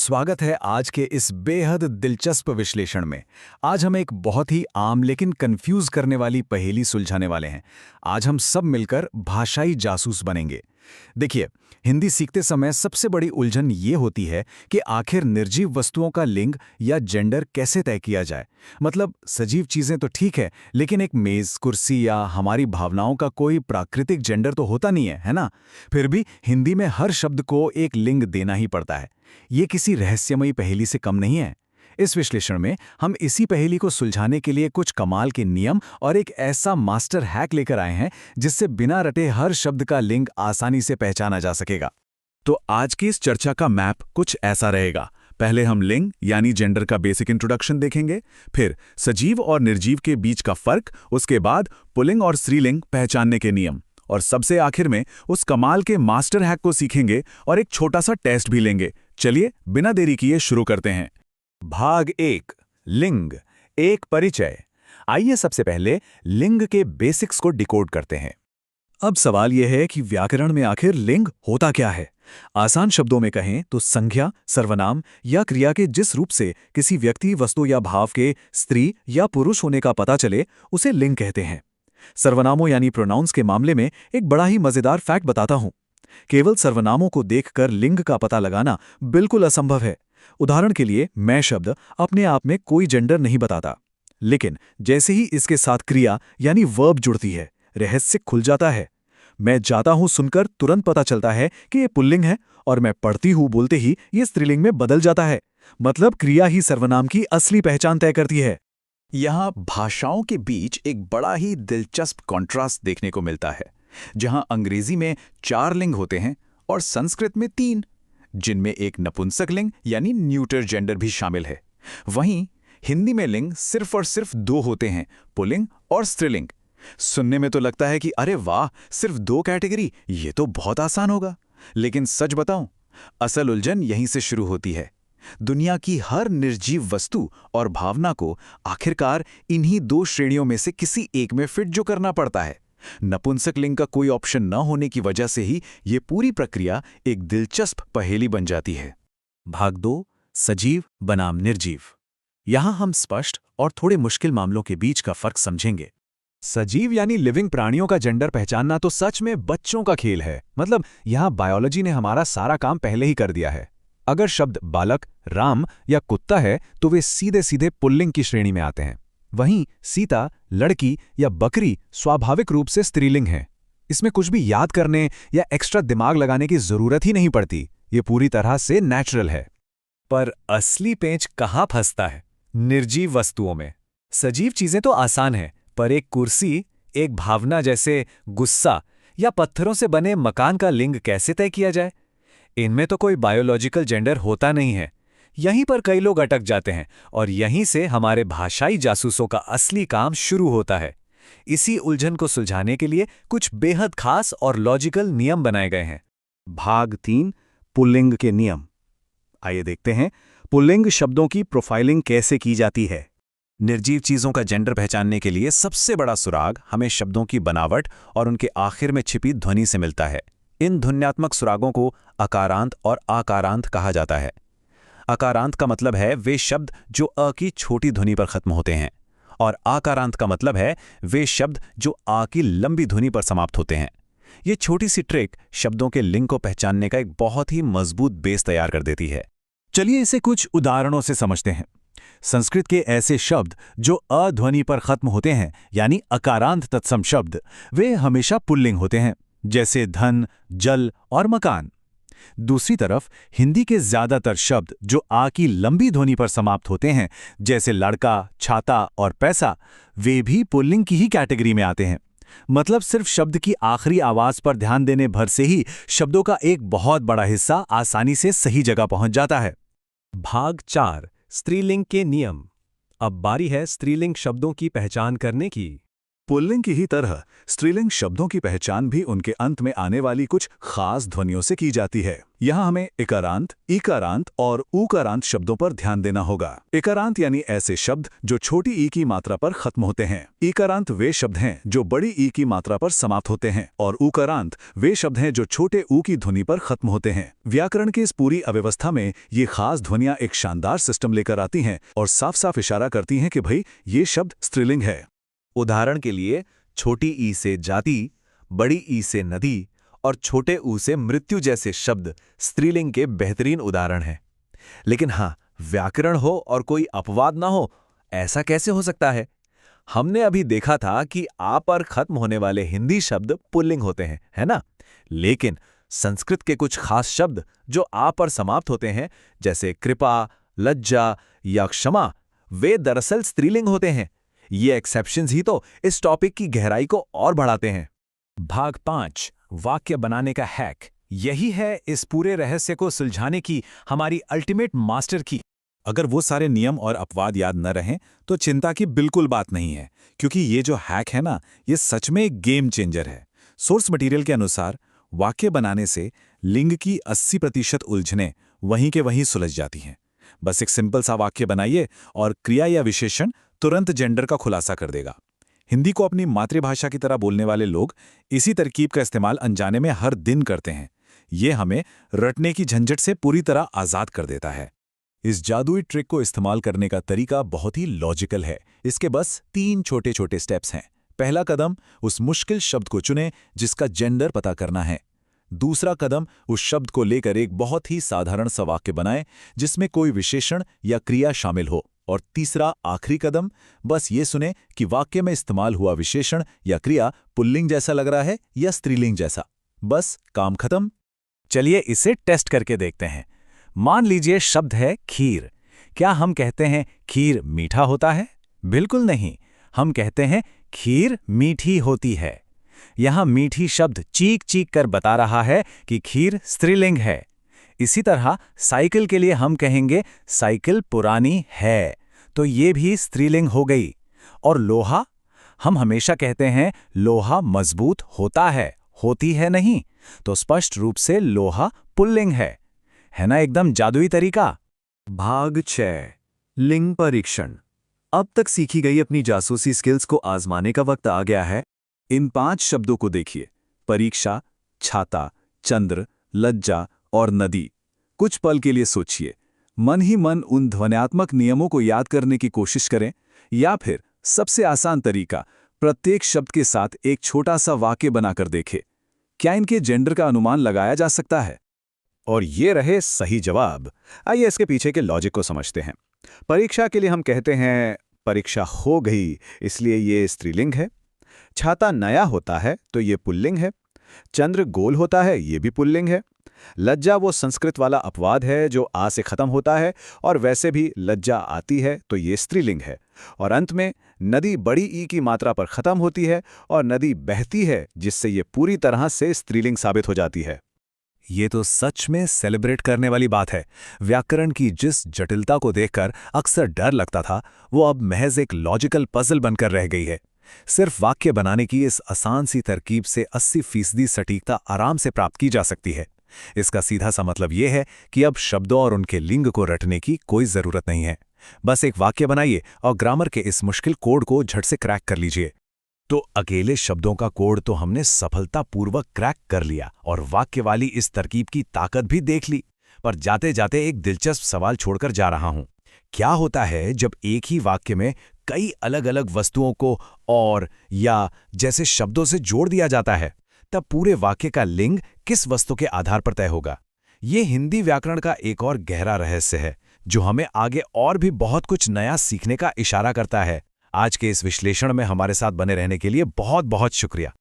स्वागत है आज के इस बेहद दिलचस्प विश्लेषण में। आज हम एक बहुत ही आम लेकिन कंफ्यूज करने वाली पहेली सुलझाने वाले हैं। आज हम सब मिलकर भाषाई जासूस बनेंगे। देखिए, हिंदी सीखते समय सबसे बड़ी उलझन ये होती है कि आखिर निर्जीव वस्तुओं का लिंग या जेंडर कैसे तय किया जाए। मतलब सजीव चीजें तो ठीक है, लेकिन एक मेज, कुर्सी या हमारी भावनाओं का कोई प्राकृतिक जेंडर तो होता नहीं है ना? फिर भी हिंदी में हर शब्द को एक लिंग देना ही पड़ता है। ये किसी रहस्यमयी पहेली से कम नहीं है। इस विश्लेषण में हम इसी पहेली को सुलझाने के लिए कुछ कमाल के नियम और एक ऐसा मास्टर हैक लेकर आए हैं जिससे बिना रटे हर शब्द का लिंग आसानी से पहचाना जा सकेगा। तो आज की इस चर्चा का मैप कुछ ऐसा रहेगा। पहले हम लिंग यानी जेंडर का बेसिक इंट्रोडक्शन देखेंगे, फिर सजीव और निर्जीव के बीच का फर्क, उसके बाद पुल्लिंग और स्त्रीलिंग पहचानने के नियम, और सबसे आखिर में उस कमाल के मास्टर हैक को सीखेंगे और एक छोटा सा टेस्ट भी लेंगे। चलिए बिना देरी किए शुरू करते हैं। भाग 1, लिंग, एक परिचय। आइए सबसे पहले लिंग के बेसिक्स को डिकोड करते हैं। अब सवाल यह है कि व्याकरण में आखिर लिंग होता क्या है। आसान शब्दों में कहें तो संज्ञा, सर्वनाम या क्रिया के जिस रूप से किसी व्यक्ति, वस्तु या भाव के स्त्री या पुरुष होने का पता चले उसे लिंग कहते हैं। सर्वनामों यानी प्रोनाउंस के मामले में एक बड़ा ही मजेदार फैक्ट बताता हूं। केवल सर्वनामों को देखकर लिंग का पता लगाना बिल्कुल असंभव है। उदाहरण के लिए, मैं शब्द अपने आप में कोई जेंडर नहीं बताता, लेकिन जैसे ही इसके साथ क्रिया यानी वर्ब जुड़ती है, रहस्य खुल जाता है। मैं जाता हूं सुनकर तुरंत पता चलता है कि ये पुल्लिंग है, और मैं पढ़ती हूं बोलते ही ये स्त्रीलिंग में बदल जाता है। मतलब क्रिया ही सर्वनाम की असली पहचान तय करती है। यहाँ भाषाओं के बीच एक बड़ा ही दिलचस्प कॉन्ट्रास्ट देखने को मिलता है। जहां अंग्रेजी में 4 लिंग होते हैं और संस्कृत में 3, जिनमें एक नपुंसक लिंग यानी न्यूटर जेंडर भी शामिल है। वहीं हिंदी में लिंग सिर्फ और सिर्फ 2 होते हैं, पुल्लिंग और स्त्रीलिंग। सुनने में तो लगता है कि अरे वाह, सिर्फ 2 कैटेगरी, ये तो बहुत आसान होगा। लेकिन सच बताऊं, असल उलझन यहीं से शुरू होती है। दुनिया की हर निर्जीव वस्तु और भावना को आखिरकार इन्हीं 2 श्रेणियों में से किसी एक में फिट जो करना पड़ता है। नपुंसक लिंग का कोई ऑप्शन न होने की वजह से ही ये पूरी प्रक्रिया एक दिलचस्प पहेली बन जाती है। भाग 2, सजीव बनाम निर्जीव। यहां हम स्पष्ट और थोड़े मुश्किल मामलों के बीच का फर्क समझेंगे। सजीव यानी लिविंग प्राणियों का जेंडर पहचानना तो सच में बच्चों का खेल है। मतलब यहां बायोलॉजी ने हमारा सारा काम पहले ही कर दिया है। अगर शब्द बालक, राम या कुत्ता है तो वे सीधे सीधे पुल्लिंग की श्रेणी में आते हैं। वहीं सीता, लड़की या बकरी स्वाभाविक रूप से स्त्रीलिंग है। इसमें कुछ भी याद करने या एक्स्ट्रा दिमाग लगाने की जरूरत ही नहीं पड़ती। ये पूरी तरह से नेचुरल है। पर असली पेंच कहाँ फंसता है? निर्जीव वस्तुओं में। सजीव चीजें तो आसान है, पर एक कुर्सी, एक भावना जैसे गुस्सा या पत्थरों से बने मकान का लिंग कैसे तय किया जाए? इनमें तो कोई बायोलॉजिकल जेंडर होता नहीं है। यहीं पर कई लोग अटक जाते हैं और यहीं से हमारे भाषाई जासूसों का असली काम शुरू होता है। इसी उलझन को सुलझाने के लिए कुछ बेहद खास और लॉजिकल नियम बनाए गए हैं। भाग 3, पुल्लिंग के नियम। आइए देखते हैं पुल्लिंग शब्दों की प्रोफाइलिंग कैसे की जाती है। निर्जीव चीजों का जेंडर पहचानने के लिए सबसे बड़ा सुराग हमें शब्दों की बनावट और उनके आखिर में छिपी ध्वनि से मिलता है। इन ध्वन्यात्मक सुरागों को अकारांत और आकारांत कहा जाता है। अकारांत का मतलब है वे शब्द जो अ की छोटी ध्वनि पर खत्म होते हैं, और आकारांत का मतलब है वे शब्द जो आ की लंबी ध्वनि पर समाप्त होते हैं। ये छोटी सी ट्रिक शब्दों के लिंग को पहचानने का एक बहुत ही मजबूत बेस तैयार कर देती है। चलिए इसे कुछ उदाहरणों से समझते हैं। संस्कृत के ऐसे शब्द जो अ ध्वनि पर खत्म होते हैं यानी अकारांत तत्सम शब्द, वे हमेशा पुल्लिंग होते हैं, जैसे धन, जल और मकान। दूसरी तरफ हिंदी के ज्यादातर शब्द जो आ की लंबी ध्वनि पर समाप्त होते हैं, जैसे लड़का, छाता और पैसा, वे भी पुल्लिंग की ही कैटेगरी में आते हैं। मतलब सिर्फ शब्द की आखिरी आवाज पर ध्यान देने भर से ही शब्दों का एक बहुत बड़ा हिस्सा आसानी से सही जगह पहुंच जाता है। भाग 4, स्त्रीलिंग के नियम। अब बारी है स्त्रीलिंग शब्दों की पहचान करने की। पुल्लिंग की ही तरह स्त्रीलिंग शब्दों की पहचान भी उनके अंत में आने वाली कुछ खास ध्वनियों से की जाती है। यहाँ हमें इकारांत, ईकारांत और ऊकारांत शब्दों पर ध्यान देना होगा। इकारांत यानी ऐसे शब्द जो छोटी ई की मात्रा पर खत्म होते हैं। ईकारांत वे शब्द हैं जो बड़ी ई की मात्रा पर समाप्त होते हैं और ऊकारांत वे शब्द हैं जो छोटे ऊ की ध्वनि पर खत्म होते हैं। व्याकरण की इस पूरी अव्यवस्था में ये खास ध्वनियां एक शानदार सिस्टम लेकर आती हैं और साफ साफ इशारा करती हैं कि भाई ये शब्द स्त्रीलिंग है। उदाहरण के लिए छोटी ई से जाति, बड़ी ई से नदी और छोटे ऊ से मृत्यु जैसे शब्द स्त्रीलिंग के बेहतरीन उदाहरण हैं। लेकिन हाँ, व्याकरण हो और कोई अपवाद ना हो, ऐसा कैसे हो सकता है? हमने अभी देखा था कि आ पर खत्म होने वाले हिंदी शब्द पुल्लिंग होते हैं, है ना? लेकिन संस्कृत के कुछ खास शब्द जो आ पर समाप्त होते हैं, जैसे कृपा, लज्जा या क्षमा, वे दरअसल स्त्रीलिंग होते हैं। ये एक्सेप्शंस ही तो इस टॉपिक की गहराई को और बढ़ाते हैं। भाग 5, वाक्य बनाने का हैक। यही है इस पूरे रहस्य को सुलझाने की हमारी अल्टीमेट मास्टर की। अगर वो सारे नियम और अपवाद याद न रहें तो चिंता की बिल्कुल बात नहीं है, क्योंकि ये जो हैक है ना, ये सच में एक गेम चेंजर है। सोर्स मटेरियल के अनुसार वाक्य बनाने से लिंग की 80% उलझनें वहीं के वहीं सुलझ जाती हैं। बस एक सिंपल सा वाक्य बनाइए और क्रिया या विशेषण तुरंत जेंडर का खुलासा कर देगा। हिंदी को अपनी मातृभाषा की तरह बोलने वाले लोग इसी तरकीब का इस्तेमाल अनजाने में हर दिन करते हैं। ये हमें रटने की झंझट से पूरी तरह आज़ाद कर देता है। इस जादुई ट्रिक को इस्तेमाल करने का तरीका बहुत ही लॉजिकल है। इसके बस 3 छोटे छोटे स्टेप्स हैं। पहला कदम, उस मुश्किल शब्द को चुनें जिसका जेंडर पता करना है। दूसरा कदम, उस शब्द को लेकर एक बहुत ही साधारण सा वाक्य बनाएं जिसमें कोई विशेषण या क्रिया शामिल हो। और तीसरा आखिरी कदम, बस ये सुने कि वाक्य में इस्तेमाल हुआ विशेषण या क्रिया पुल्लिंग जैसा लग रहा है या स्त्रीलिंग जैसा। बस काम खत्म। चलिए इसे टेस्ट करके देखते हैं। मान लीजिए शब्द है खीर। क्या हम कहते हैं खीर मीठा होता है? बिल्कुल नहीं। हम कहते हैं खीर मीठी होती है। यहां मीठी शब्द चीख चीख कर बता रहा है कि खीर स्त्रीलिंग है। इसी तरह साइकिल के लिए हम कहेंगे साइकिल पुरानी है, तो ये भी स्त्रीलिंग हो गई। और लोहा, हम हमेशा कहते हैं लोहा मजबूत होता है, होती है नहीं, तो स्पष्ट रूप से लोहा पुल्लिंग है ना? एकदम जादुई तरीका। भाग 6, लिंग परीक्षण। अब तक सीखी गई अपनी जासूसी स्किल्स को आजमाने का वक्त आ गया है। इन 5 शब्दों को देखिए, परीक्षा, छाता, चंद्र, लज्जा और नदी। कुछ पल के लिए सोचिए, मन ही मन उन ध्वन्यात्मक नियमों को याद करने की कोशिश करें, या फिर सबसे आसान तरीका, प्रत्येक शब्द के साथ एक छोटा सा वाक्य बनाकर देखें। क्या इनके जेंडर का अनुमान लगाया जा सकता है? और ये रहे सही जवाब। आइए इसके पीछे के लॉजिक को समझते हैं। परीक्षा के लिए हम कहते हैं परीक्षा हो गई, इसलिए ये स्त्रीलिंग है। छाता नया होता है तो ये पुल्लिंग है। चंद्र गोल होता है, ये भी पुल्लिंग है। लज्जा वो संस्कृत वाला अपवाद है जो आ से खत्म होता है, और वैसे भी लज्जा आती है तो ये स्त्रीलिंग है। और अंत में नदी बड़ी ई की मात्रा पर खत्म होती है और नदी बहती है, जिससे ये पूरी तरह से स्त्रीलिंग साबित हो जाती है। ये तो सच में सेलिब्रेट करने वाली बात है। व्याकरण की जिस जटिलता को देखकर अक्सर डर लगता था, वो अब महज एक लॉजिकल पजल बनकर रह गई है। सिर्फ वाक्य बनाने की इस आसान सी तरकीब से 80% सटीकता आराम से प्राप्त की जा सकती है। इसका सीधा सा मतलब ये है कि अब शब्दों और उनके लिंग को रटने की कोई जरूरत नहीं है। बस एक वाक्य बनाइए और ग्रामर के इस मुश्किल कोड को झट से क्रैक कर लीजिए। तो अकेले शब्दों का कोड तो हमने सफलतापूर्वक क्रैक कर लिया और वाक्य वाली इस तरकीब की ताकत भी देख ली। पर जाते जाते एक दिलचस्प सवाल छोड़कर जा रहा हूं। क्या होता है जब एक ही वाक्य में कई अलग अलग वस्तुओं को और या जैसे शब्दों से जोड़ दिया जाता है? तब पूरे वाक्य का लिंग किस वस्तु के आधार पर तय होगा? ये हिंदी व्याकरण का एक और गहरा रहस्य है जो हमें आगे और भी बहुत कुछ नया सीखने का इशारा करता है। आज के इस विश्लेषण में हमारे साथ बने रहने के लिए बहुत बहुत शुक्रिया।